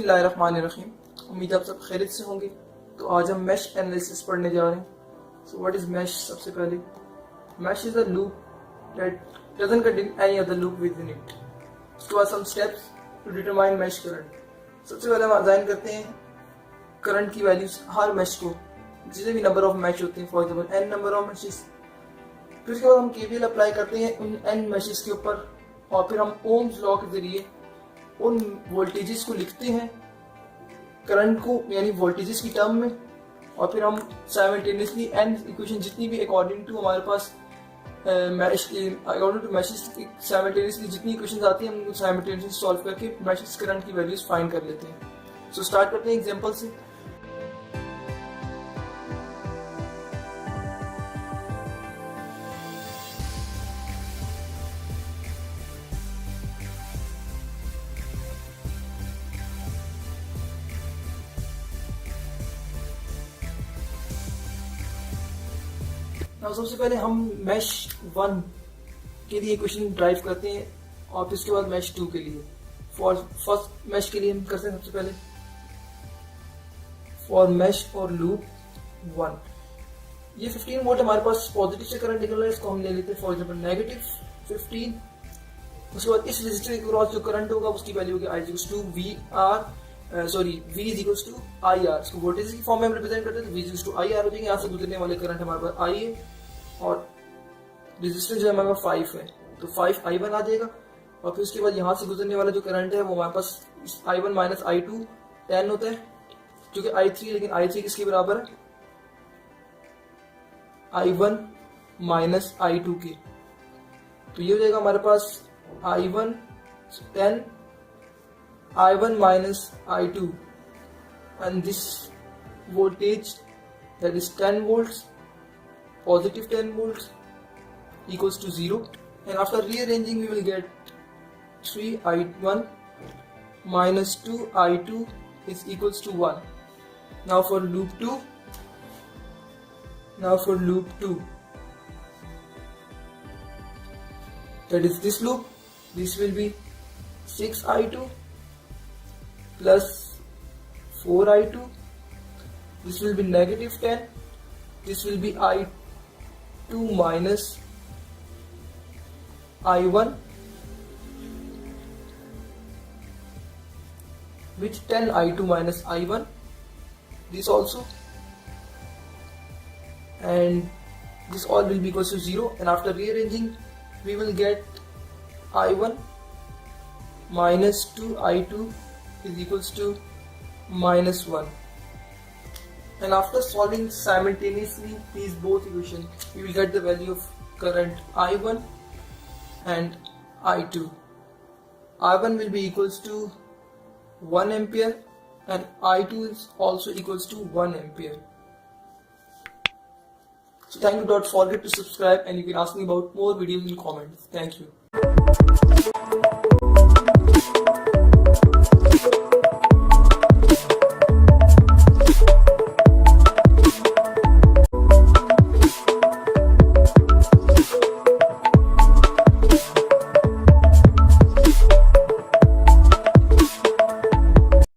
बिस्मिल्लाहिर्रहमानिर्रहीम। उम्मीद आप सब खैरियत से होंगे। तो आज हम मैश एनालिसिस पढ़ने जा रहे हैं। So what is mesh? सबसे पहले mesh is a loop that doesn't contain any other loop within it. उसके बाद some steps to determine mesh current. सबसे पहले हम असाइन करते हैं करंट की वैल्यूज हर मैश को, जितने भी नंबर ऑफ मैश होते हैं, for example n number of meshes. फिर उसके बाद हम केवीएल अप्लाई करते हैं उन n मैशेस के ऊपर, और फिर हम ओम्स लॉ के जरिए उन वोल्टेजेस को लिखते हैं करंट को, यानी वोल्टेजेस की टर्म में, और फिर हम साइमल्टेनियसली एन इक्वेशन जितनी भी अकॉर्डिंग टू हमारे पास अकॉर्डिंग टू मैशेस साइमल्टेनियसली जितनी इक्वेशंस आती हैं हम उनको साइमल्टेनियसली सॉल्व करके मैशेस करंट की वैल्यूज फाइंड कर लेते हैं। सो स्टार्ट करते हैं एग्जांपल से। सबसे पहले हम मैश 1 के लिए इक्वेशन ड्राइव करते हैं, और फिर उसके बाद मैश 2 के लिए। फॉर फर्स्ट मैश के लिए हम करते हैं सबसे पहले फॉर मैश और लूप 1। ये 15 वोल्ट हमारे पास पॉजिटिव से करंट निकल रहा है, इसको हम ले लेते हैं फॉर एग्जांपल नेगेटिव 15। उसके बाद इस रेजिस्टर के क्रॉस जो करंट होगा उसकी वैल्यू होगी V is equal to IR। इसको वोल्टेज की फॉर्म में हम रिप्रेजेंट करते हैं, तो V is equal to IR हो जाएंगे। यहाँ से गुजरने वाले करंट हमारे पास I है, और रेजिस्टेंस जो है हमारे पास 5 है, तो 5I1 आ जाएगा। और फिर उसके बाद यहाँ से गुजरने वाला जो करंट है वो हमारे पास I1 माइनस I2 10 होता है, जो कि I3, लेकिन I3 किसके बराबर है? I1 माइनस I2 के। तो ये हो जाएगा हमारे पास I1 10 I1 minus I2, and this voltage, that is 10 volts, positive 10 volts, equals to 0. And after rearranging we will get 3I1 minus 2I2 is equals to 1. Now for loop 2, that is this loop, this will be 6I2 plus 4I2, this will be negative 10, this will be I2 minus I1 with 10 I2 minus I1, this also, and this all will be equal to 0. And after rearranging we will get I1 minus 2I2 is equals to minus 1. And after solving simultaneously these both equations, we will get the value of current I1 and I2. I1 will be equals to 1 ampere and I2 is also equals to 1 ampere. So thank you. Don't forget to subscribe, and you can ask me about more videos in comments. Thank you.